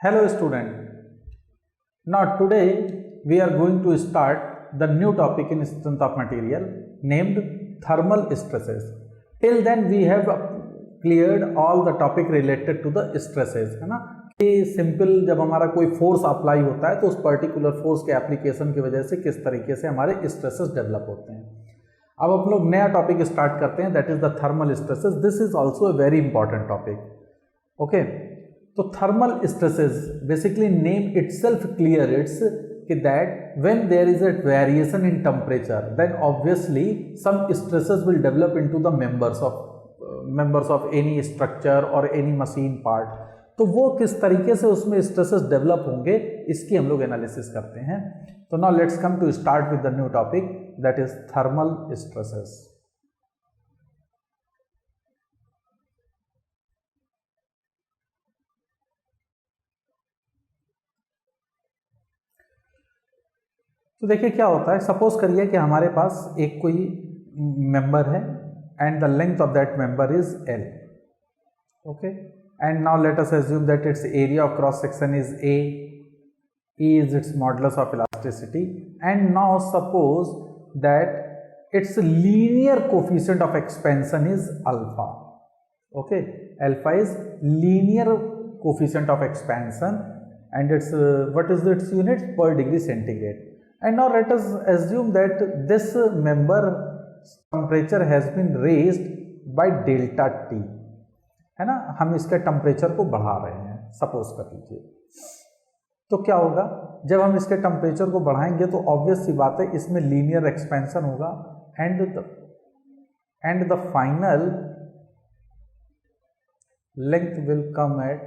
Hello student. Now today we are going to start the new topic in strength of material named thermal stresses. Till then we have cleared all the topic related to the stresses, है ना। कि simple जब हमारा कोई force apply होता है तो उस पर्टिकुलर फोर्स के एप्लीकेशन की वजह से किस तरीके से हमारे स्ट्रेसेस डेवलप होते हैं। अब हम लोग नया टॉपिक स्टार्ट करते हैं, that is the thermal stresses. This is also a very important topic. Okay, तो thermal stresses basically name itself clear it's that when there is a variation in temperature then obviously some stresses will develop into the members of any structure or any machine part। तो वो किस तरीके से उसमें stresses develop होंगे इसकी हम लोग एनालिसिस करते हैं। तो now let's come to start with the new topic that is thermal stresses. तो देखिए क्या होता है, सपोज करिए कि हमारे पास एक कोई मेंबर है and the length of that member is L। Okay, and now let us assume that it's area of cross section is A, E is its modulus of elasticity, and now suppose that its linear coefficient of expansion is alpha. Okay, alpha is linear coefficient of expansion and it's what is its unit per degree centigrade. And now let us assume that this member temperature has been raised by delta T, है ना। हम इसके temperature को बढ़ा रहे हैं, suppose कर लीजिए। तो क्या होगा, जब हम इसके टेम्परेचर को बढ़ाएंगे तो ऑब्वियस सी बात है इसमें लीनियर एक्सपेंशन होगा and the final length will come at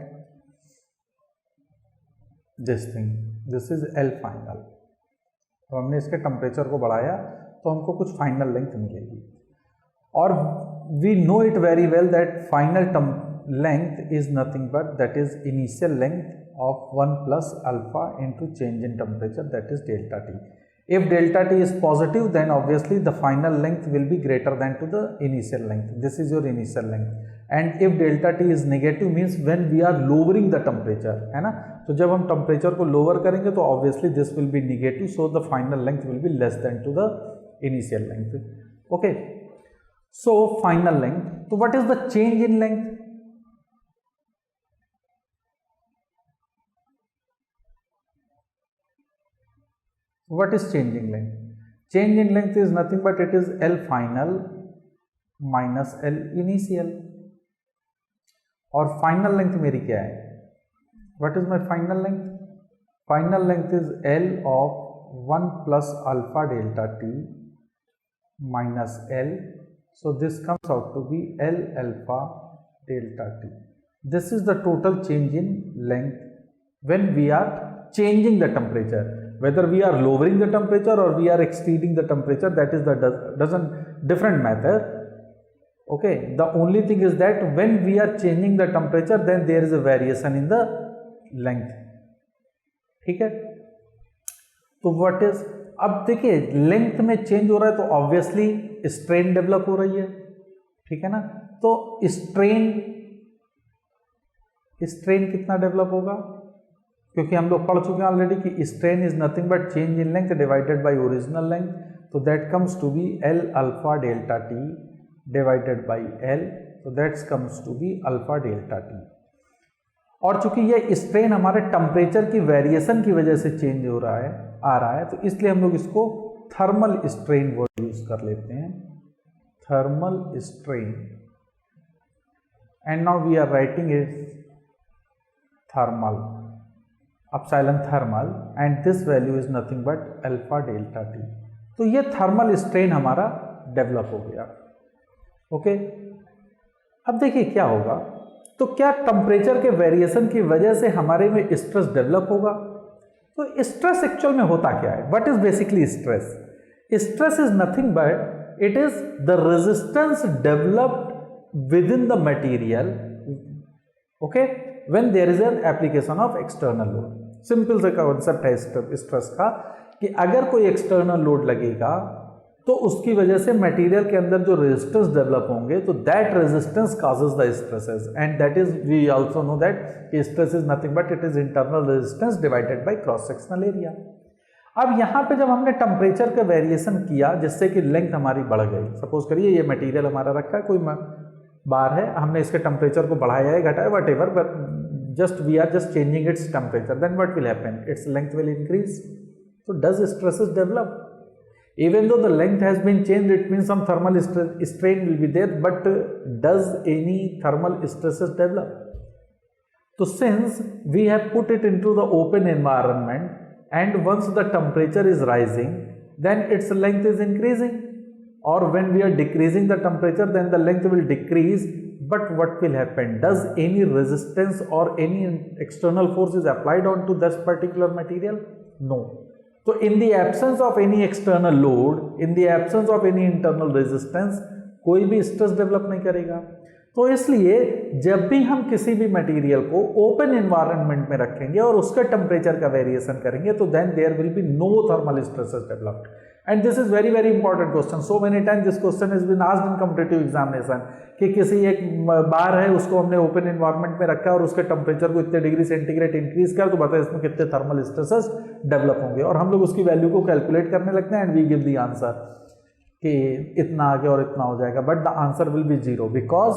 this thing, this is L final. तो हमने इसके टेम्परेचर को बढ़ाया तो हमको कुछ फाइनल लेंथ मिलेगी, और we know it very well that final length is nothing but that is initial length of 1 plus alpha into change in temperature, that is delta T. If delta T is positive then obviously the final length will be greater than to the initial length. This is your initial length. And if delta T is negative means when we are lowering the temperature, है ना। तो जब हम temperature को lower करेंगे तो obviously this will be negative, so the final length will be less than to the initial length. Okay, so final length. So what is the change in length? What is change in length? Change in length is nothing but it is L final minus L initial, और final length मेरी क्या है? What is my final length? Final length is L of 1 plus alpha delta T minus L, so this comes out to be L alpha delta T. This is the total change in length when we are changing the temperature. Whether we are lowering the temperature or we are exceeding the temperature, that is the different matter. Okay, the only thing is that when we are changing the temperature then there is a variation in the length। ठीक है, तो what is, अब देखिए length में change हो रहा है तो ऑब्वियसली स्ट्रेन डेवलप हो रही है, ठीक है ना। तो स्ट्रेन कितना डेवलप होगा, क्योंकि हम लोग पढ़ चुके हैं ऑलरेडी कि strain is nothing but change in length divided by original length, तो that comes to be L alpha delta T divided by L, तो that's comes to be alpha delta T। और चूंकि ये स्ट्रेन हमारे temperature की variation की वजह से चेंज हो रहा है, आ रहा है, तो इसलिए हम लोग इसको थर्मल स्ट्रेन वर्ड यूज कर लेते हैं, thermal strain. And now we are writing it thermal epsilon thermal and this value is nothing but alpha delta T। तो ये थर्मल स्ट्रेन हमारा डेवलप हो गया। ओके, अब देखिए क्या होगा, तो क्या टेम्परेचर के वेरिएशन की वजह से हमारे में स्ट्रेस डेवलप होगा? तो स्ट्रेस एक्चुअल में होता क्या है, what is basically stress? Stress is nothing but it is the resistance developed with in the material, okay, when there is an application of external load। Simple सा concept है stress का कि अगर कोई एक्सटर्नल लोड लगेगा तो उसकी वजह से मटेरियल के अंदर जो रेजिस्टेंस डेवलप होंगे, तो that resistance causes the stresses, and that is we also know that stress is nothing but it is internal resistance divided by cross sectional area. अब यहाँ पे जब हमने टेम्परेचर का वेरिएशन किया जिससे कि लेंथ हमारी बढ़ गई, सपोज करिए ये मटेरियल हमारा रखा है, कोई बार है, हमने इसके टेम्परेचर को बढ़ाया है, घटाया, whatever, but just we are just changing its temperature, then what will happen, its length will increase. So does stresses develop? Even though the length has been changed, it means some thermal strain will be there, but does any thermal stresses develop? So since we have put it into the open environment, and once the temperature is rising, then its length is increasing, or when we are decreasing the temperature, then the length will decrease. But what will happen? Does any resistance or any external force is applied onto this particular material? No. So in the absence of any external load, in the absence of any internal resistance, कोई भी stress develop नहीं करेगा। तो इसलिए जब भी हम किसी भी मटेरियल को ओपन एनवायरनमेंट में रखेंगे और उसका टेम्परेचर का वेरिएशन करेंगे, तो then there will be no thermal stresses developed. And this is very very important question, so many time this question is been asked in competitive examination, कि किसी एक बार है उसको हमने ओपन एनवायरनमेंट में रखा और उसके टेम्परेचर को इतने डिग्री सेंटीग्रेड इंक्रीज किया, तो बताए इसमें कितने थर्मल स्ट्रेसेस डेवलप होंगे, और हम लोग उसकी वैल्यू को कैलकुलेट करने लगते हैं, and we give the answer कि इतना आगे और इतना हो जाएगा, but the answer will be zero, because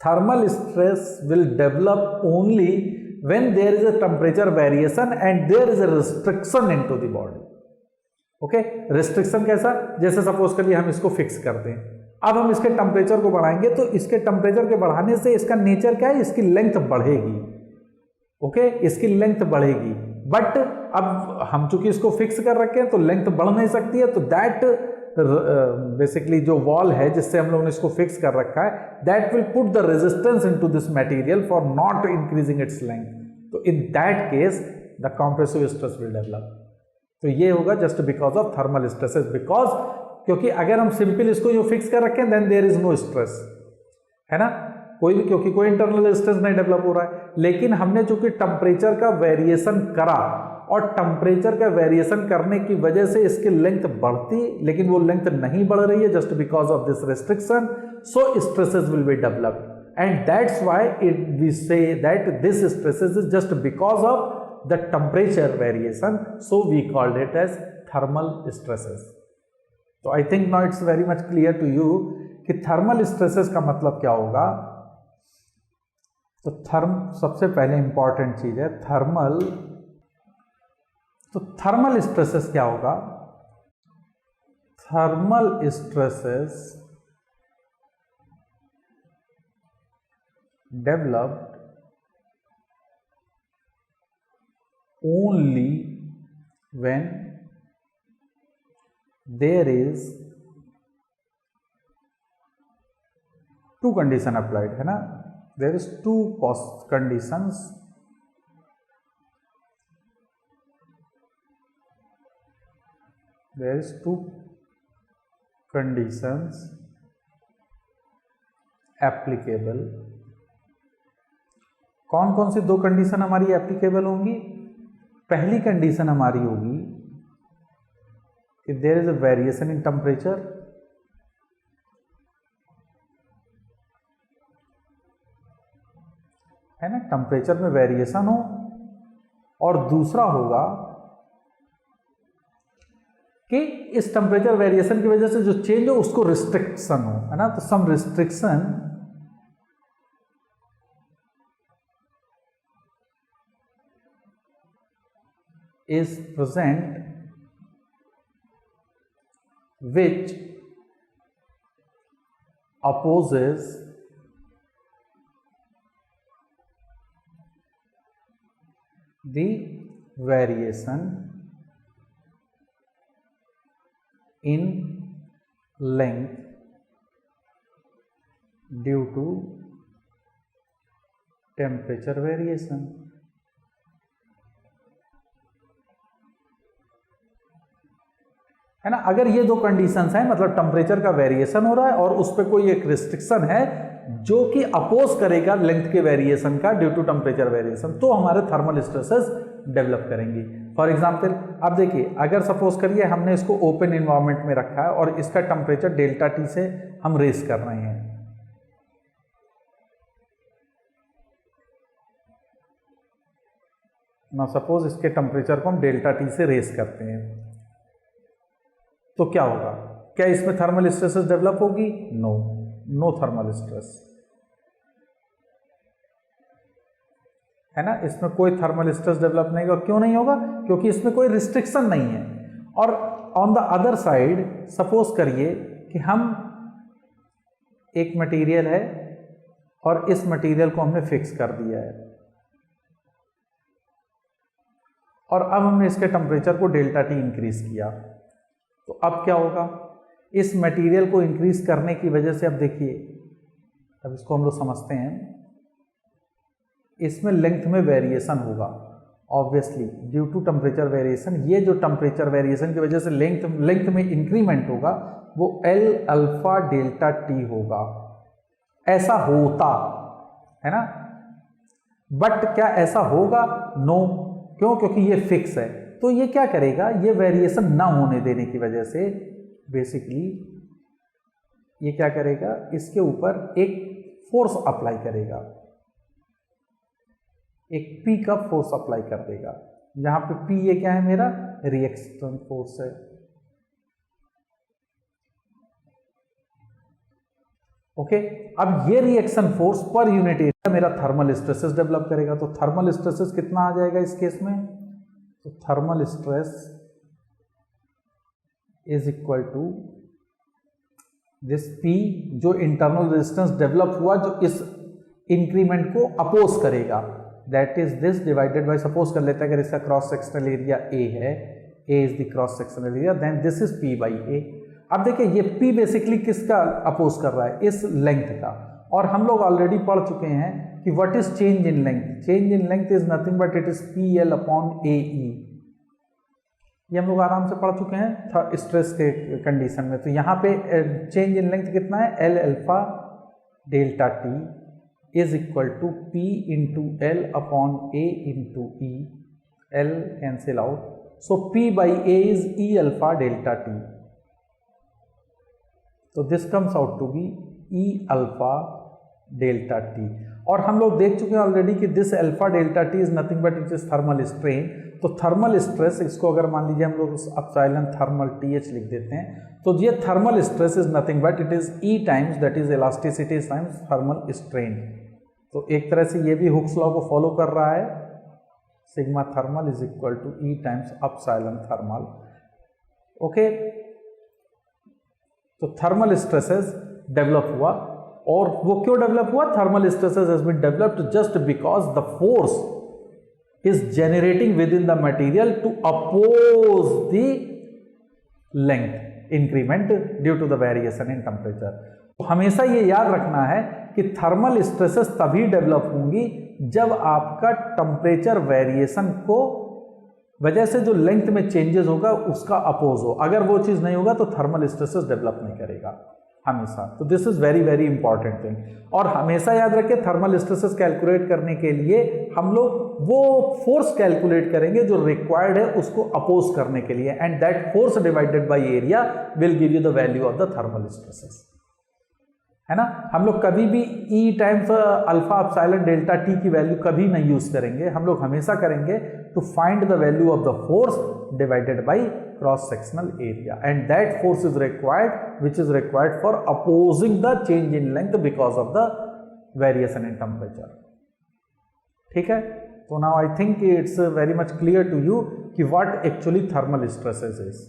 thermal stress will develop only when there is a temperature variation and there is a restriction into the body. Okay, restriction कैसा, जैसे suppose करिए हम इसको फिक्स कर दें, अब हम इसके टेम्परेचर को बढ़ाएंगे, तो इसके टेम्परेचर के बढ़ाने से इसका नेचर क्या है, इसकी लेंथ बढ़ेगी। ओके, इसकी लेंथ बढ़ेगी, बट अब हम चूंकि इसको फिक्स कर रखे हैं तो लेंथ बढ़ नहीं सकती है, तो दैट बेसिकली जो वॉल है जिससे हम लोगों ने इसको फिक्स कर रखा है, that will put the resistance into this material for not increasing its length. तो in that case the compressive stress will develop. तो ये होगा just because of thermal stresses, because क्योंकि अगर हम सिंपल इसको जो फिक्स कर रखें then there is no stress, है ना, कोई भी, क्योंकि कोई इंटरनल स्ट्रेस नहीं डेवलप हो रहा है, लेकिन हमने चूंकि टेम्परेचर का वेरिएशन करा और टेम्परेचर का वेरिएशन करने की वजह से इसकी लेंथ बढ़ती, लेकिन वो लेंथ नहीं बढ़ रही है just because of this restriction, so stresses will be developed, and that's why it we say that this stresses is just because of the temperature variation, so we called it as thermal stresses. So I think now it's very much clear to you कि thermal stresses का मतलब क्या होगा। तो सबसे पहले important चीज है थर्मल। तो थर्मल स्ट्रेसेस क्या होगा, thermal stresses developed only when there is two condition applied, है ना, there is two conditions, there is two conditions applicable। कौन कौन सी दो कंडीशन हमारी एप्लीकेबल होंगी, पहली कंडीशन हमारी होगी if there is a variation in temperature, है ना, टेम्परेचर में वेरिएशन हो, और दूसरा होगा कि इस टेम्परेचर वेरिएशन की वजह से जो चेंज हो उसको रिस्ट्रिक्शन हो, है ना, तो सम restriction is present which opposes the variation in length due to temperature variation। है ना, अगर ये दो कंडीशंस हैं, मतलब टेम्परेचर का वेरिएशन हो रहा है और उस पर कोई एक रिस्ट्रिक्शन है जो कि अपोज करेगा लेंथ के वेरिएशन का ड्यू टू टेम्परेचर वेरिएशन, तो हमारे थर्मल स्ट्रेसेस डेवलप करेंगी। फॉर एग्जाम्पल अब देखिए, अगर सपोज करिए हमने इसको ओपन इन्वायरमेंट में रखा है और इसका टेम्परेचर डेल्टा टी से हम रेस कर रहे हैं, ना सपोज इसके टेम्परेचर को हम डेल्टा टी से रेस करते हैं, तो क्या होगा? क्या इसमें थर्मल स्ट्रेसेस डेवलप होगी? नो, नो थर्मल स्ट्रेस, है ना। इसमें कोई थर्मल स्ट्रेस डेवलप नहीं होगा। क्यों नहीं होगा? क्योंकि इसमें कोई रिस्ट्रिक्शन नहीं है। और on the other side suppose करिए कि हम एक मटेरियल है और इस मटेरियल को हमने फिक्स कर दिया है और अब हमने इसके टेम्परेचर को डेल्टा टी इंक्रीज किया, तो अब क्या होगा? इस मटेरियल को इंक्रीज करने की वजह से, अब देखिए, अब इसको हम लोग समझते हैं, इसमें लेंथ में वेरिएशन होगा obviously due to temperature variation. ये जो टेम्परेचर वेरिएशन की वजह से लेंथ में इंक्रीमेंट होगा वो L अल्फा डेल्टा टी होगा। ऐसा होता है ना, बट क्या ऐसा होगा? नो। क्यों? क्योंकि ये फिक्स है। तो ये क्या करेगा? ये वेरिएशन ना होने देने की वजह से बेसिकली ये क्या करेगा? इसके ऊपर एक फोर्स अप्लाई करेगा, एक P का फोर्स अप्लाई कर देगा। यहां पे P ये क्या है? मेरा रिएक्शन फोर्स है। ओके, अब ये reaction force per unit area मेरा थर्मल स्ट्रेसेस डेवलप करेगा। तो थर्मल स्ट्रेसेस कितना आ जाएगा इस केस में? तो thermal stress is equal to this P, जो इंटरनल रेजिस्टेंस डेवलप हुआ जो इस इंक्रीमेंट को अपोज करेगा, that is this divided by, suppose कर लेते हैं अगर इसका क्रॉस सेक्शनल एरिया A है, A is the cross sectional area, then this is P by A। अब देखिए ये P बेसिकली किसका अपोज कर रहा है? इस लेंथ का। और हम लोग ऑलरेडी पढ़ चुके हैं कि what is change in length? Change in length is nothing but it is PL upon AE। ये हम लोग आराम से पढ़ चुके हैं स्ट्रेस के कंडीशन में। तो यहाँ पे चेंज इन लेंथ कितना है? L alpha delta T is equal to P into L upon A into E। L cancel out, so P by A is E alpha delta T. तो this comes out to be E alpha delta T. और हम लोग देख चुके हैं already कि this alpha delta T is nothing but it is thermal strain. तो thermal stress, इसको अगर मान लीजिए हम लोग एप्सिलॉन थर्मल TH लिख देते हैं, तो ये thermal stress is nothing but it is E times that is elasticity times thermal strain. तो एक तरह से ये भी हुक्स लॉ को फॉलो कर रहा है, sigma thermal is equal to E times epsilon thermal. Okay, तो थर्मल स्ट्रेसेस डेवलप हुआ। और वो क्यों डेवलप हुआ? Thermal stresses has been developed just because the force is generating within the material to oppose the length increment due to the variation in temperature। तो हमेशा ये याद रखना है कि थर्मल स्ट्रेसेस तभी डेवलप होंगी जब आपका टेम्परेचर वेरिएशन को वजह से जो लेंथ में चेंजेस होगा उसका अपोज हो। अगर वो चीज नहीं होगा तो थर्मल स्ट्रेसेस डेवलप नहीं करेगा हमेशा। तो this is very very important thing. और हमेशा याद रखिए थर्मल स्ट्रेसेस कैलकुलेट करने के लिए हम लोग वो फोर्स कैलकुलेट करेंगे जो रिक्वायर्ड है उसको अपोज करने के लिए, and that force divided by area will give you the value of the thermal stresses, है ना। हम लोग कभी भी E times alpha epsilon delta T की वैल्यू कभी नहीं यूज करेंगे। हम लोग हमेशा करेंगे to find the value of the force divided by cross sectional area, and that force is required which is required for opposing the change in length because of the variation in temperature. ठीक है, तो now I think it's very much clear to you कि what actually thermal stresses is.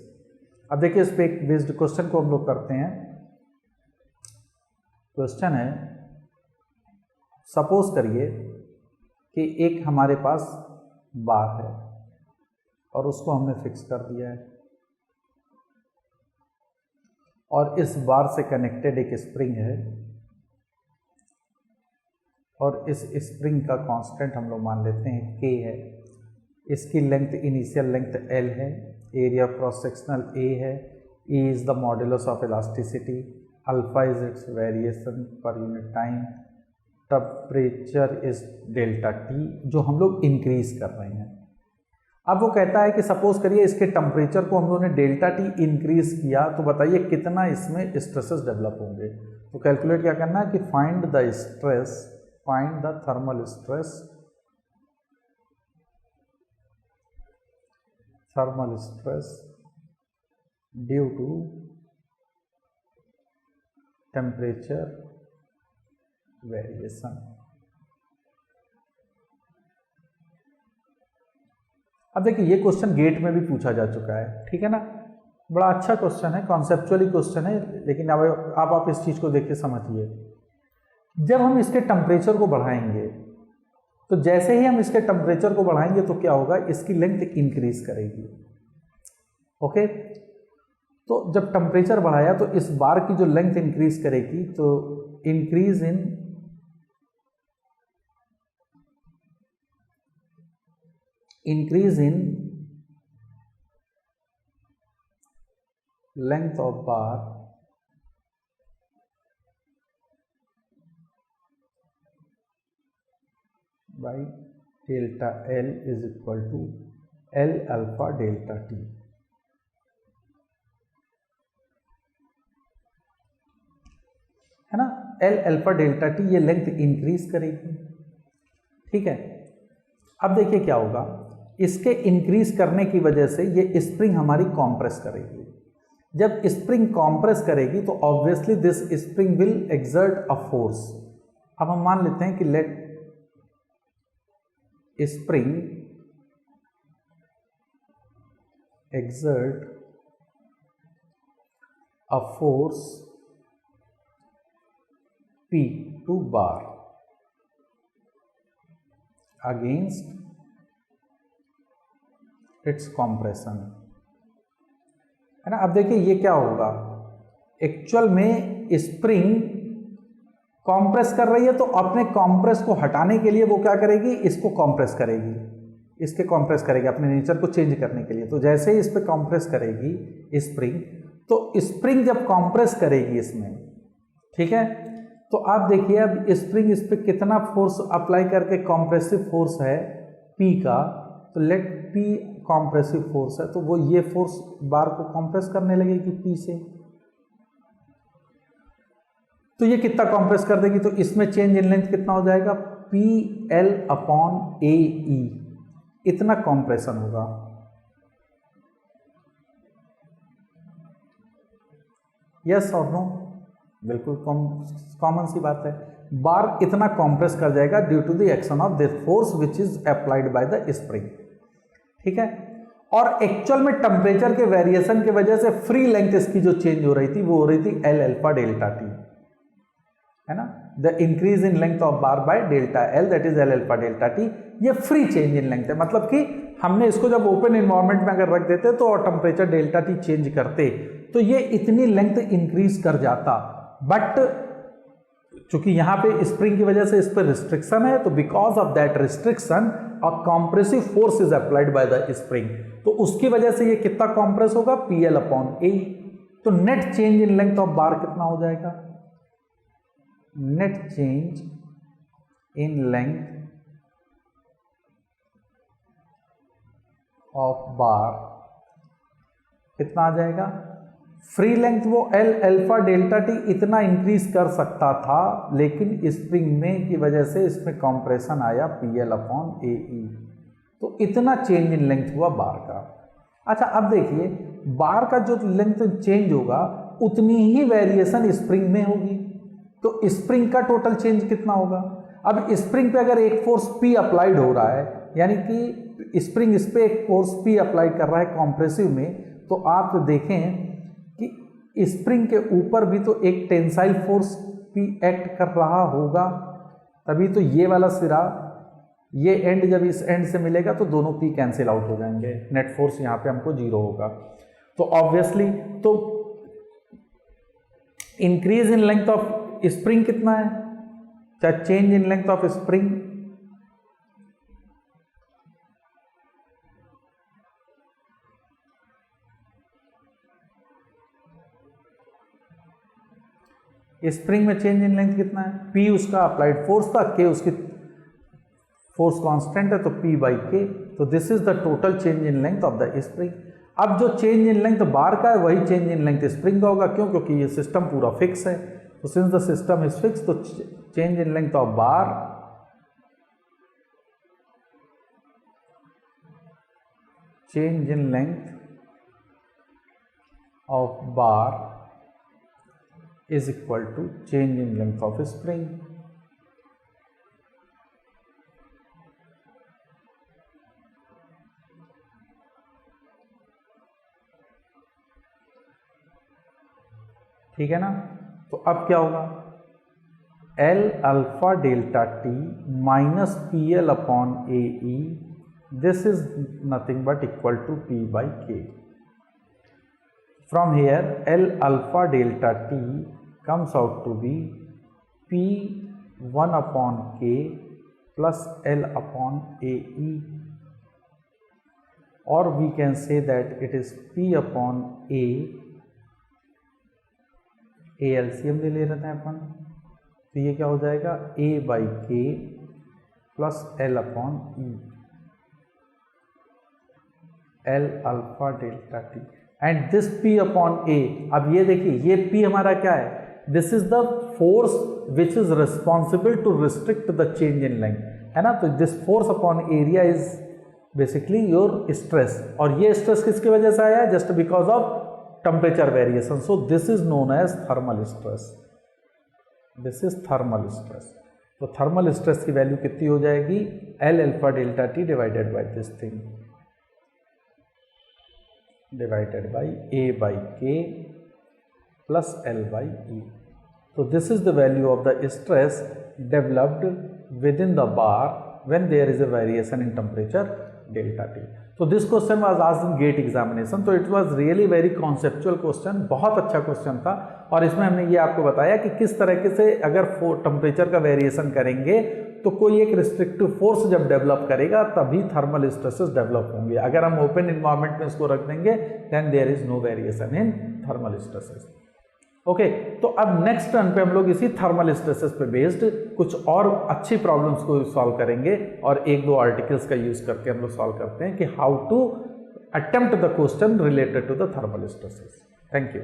अब देखिए इस पे एक based question को हम लोग करते हैं। क्वेश्चन है, सपोज करिए कि एक हमारे पास बार है और उसको हमने फिक्स कर दिया है और इस बार से कनेक्टेड एक स्प्रिंग है और इस स्प्रिंग का कांस्टेंट हम लोग मान लेते हैं K है। इसकी लेंथ इनिशियल लेंथ L है, एरिया क्रॉस सेक्शनल A है, E is the modulus of elasticity, alpha is it's variation per unit time, temperature is delta T जो हम लोग इंक्रीज कर रहे हैं। अब वो कहता है कि सपोज करिए इसके टेम्परेचर को हम लोगों ने डेल्टा टी इंक्रीज किया, तो बताइए कितना इसमें स्ट्रेसेस डेवलप होंगे। तो कैलकुलेट क्या करना है कि find the stress, find the thermal stress, thermal stress due to temperature variation. अब देखिए ये क्वेश्चन गेट में भी पूछा जा चुका है, ठीक है ना, बड़ा अच्छा क्वेश्चन है, कॉन्सेप्चुअली क्वेश्चन है, लेकिन अब आप इस चीज को देख के समझिए। जब हम इसके टेम्परेचर को बढ़ाएंगे, तो जैसे ही हम इसके टेम्परेचर को बढ़ाएंगे तो क्या होगा, इसकी लेंथ इंक्रीज करेगी। ओके, तो जब टेम्परेचर बढ़ाया तो इस बार की जो लेंथ इंक्रीज करेगी, तो increase in length of bar by delta L is equal to L alpha delta T। है ना, L अल्फा डेल्टा T ये लेंथ इंक्रीज करेगी, ठीक है। अब देखिए क्या होगा, इसके इंक्रीज करने की वजह से ये स्प्रिंग हमारी कॉम्प्रेस करेगी। जब स्प्रिंग कॉम्प्रेस करेगी तो obviously this spring will exert a force. अब हम मान लेते हैं कि let spring exert a force P to bar against its compression, है ना। अब देखिए ये क्या होगा, एक्चुअल में स्प्रिंग कॉम्प्रेस कर रही है, तो अपने कॉम्प्रेस को हटाने के लिए वो क्या करेगी, इसको कॉम्प्रेस करेगी, इसके कॉम्प्रेस करेगी अपने नेचर को चेंज करने के लिए। तो जैसे ही इस पे कॉम्प्रेस करेगी स्प्रिंग, तो स्प्रिंग जब कॉम्प्रेस करेगी इसमें, ठीक है, तो आप देखिए अब स्प्रिंग इस पे कितना फोर्स अप्लाई करके, कॉम्प्रेसिव फोर्स है P का, तो लेट P कॉम्प्रेसिव फोर्स है, तो वो ये फोर्स बार को कॉम्प्रेस करने लगेगी P से, तो ये कितना कॉम्प्रेस कर देगी, तो इसमें चेंज इन लेंथ कितना हो जाएगा, PL अपॉन AE, इतना कॉम्प्रेशन होगा। यस और नो, बिल्कुल कॉमन सी बात है, बार इतना कॉम्प्रेस कर जाएगा due to the action of this force which is applied by the spring, ठीक है। और एक्चुअल में टेम्परेचर के वेरिएशन की वजह से फ्री लेंथ इसकी जो चेंज हो रही थी वो हो रही थी L अल्फा डेल्टा T, है ना, the increase in length of bar by delta L that is L alpha delta T। ये फ्री चेंज इन लेंथ है, मतलब कि हमने इसको जब ओपन इन्वायरमेंट में अगर रख देते तो और टेम्परेचर डेल्टा T चेंज करते तो ये इतनी लेंथ इंक्रीज कर जाता, बट चूंकि यहां पे स्प्रिंग की वजह से इस पर रिस्ट्रिक्शन है, तो because of that restriction a compressive force is applied by the spring, तो उसकी वजह से ये कितना कॉम्प्रेस होगा, PL अपॉन A। तो net change in length of बार कितना हो जाएगा, net change in length of बार कितना आ जाएगा, फ्री लेंथ वो L अल्फा डेल्टा T इतना इंक्रीज कर सकता था, लेकिन स्प्रिंग में की वजह से इसमें कॉम्प्रेशन आया PL अपॉन AE, तो इतना चेंज इन लेंथ हुआ बार का। अच्छा अब देखिए बार का जो लेंथ चेंज होगा उतनी ही वेरिएशन स्प्रिंग में होगी, तो स्प्रिंग का टोटल चेंज कितना होगा। अब स्प्रिंग पे अगर एक फोर्स P अप्लाइड हो रहा है, यानी कि स्प्रिंग इस पे एक फोर्स P अप्लाई कर रहा है कॉम्प्रेसिव में, तो आप देखें कि स्प्रिंग के ऊपर भी तो एक टेंसाइल फोर्स P एक्ट कर रहा होगा, तभी तो ये वाला सिरा, ये एंड जब इस एंड से मिलेगा तो दोनों P कैंसिल आउट हो जाएंगे, नेट फोर्स यहाँ पे हमको 0 होगा। तो ऑब्वियसली तो increase in length of spring कितना है, चाहे change in length of spring, spring में चेंज इन लेंथ कितना है, P उसका अप्लाइड फोर्स था, K उसकी फोर्स कांस्टेंट है, तो P बाई K, तो this is the total change in length of the spring. अब जो चेंज इन लेंथ बार का है वही चेंज इन लेंथ स्प्रिंग का होगा, क्यों? क्योंकि ये सिस्टम पूरा फिक्स है। तो since the system is fix, तो change in length of bar change in length of bar is equal to change in length of spring। ठीक है ना? तो अब क्या होगा? L alpha delta T minus P L upon A E, this is nothing but equal to P by K। From here L alpha delta T comes out to be P1 upon K plus L upon AE, or we can say that it is P upon A LCM ले रहे थे अपन, तो ये क्या हो जाएगा? A by K plus L upon E, L alpha delta T and this P upon A। अब ये देखिए, ये P हमारा क्या है? This is the force which is responsible to restrict the change in length, है ना? तो this force upon area is basically your stress, और ये स्ट्रेस किसकी वजह से आया है? Just because of temperature variation. So this is known as thermal stress. This is thermal stress. तो थर्मल स्ट्रेस की वैल्यू कितनी हो जाएगी? L alpha delta T divided by this thing, divided by A by K plus L by E। So this is the value of the stress developed within the bar when there is a variation in temperature delta T। So this question was asked in GATE examination, तो it was really very conceptual question, बहुत अच्छा question था। और इसमें हमने ये आपको बताया कि किस तरीके से अगर टेम्परेचर का वेरिएशन करेंगे तो कोई एक रिस्ट्रिक्टिव फोर्स जब डेवलप करेगा तभी थर्मल स्ट्रेसेस डेवलप होंगे। अगर हम ओपन इन्वायरमेंट में इसको रख देंगे then there is no variation in thermal stresses. Okay, तो अब नेक्स्ट टर्न पे हम लोग इसी थर्मल स्ट्रेसेस पे बेस्ड कुछ और अच्छी प्रॉब्लम्स को सॉल्व करेंगे, और एक दो आर्टिकल्स का यूज करके हम लोग सॉल्व करते हैं कि how to attempt the question related to the thermal stresses. Thank you.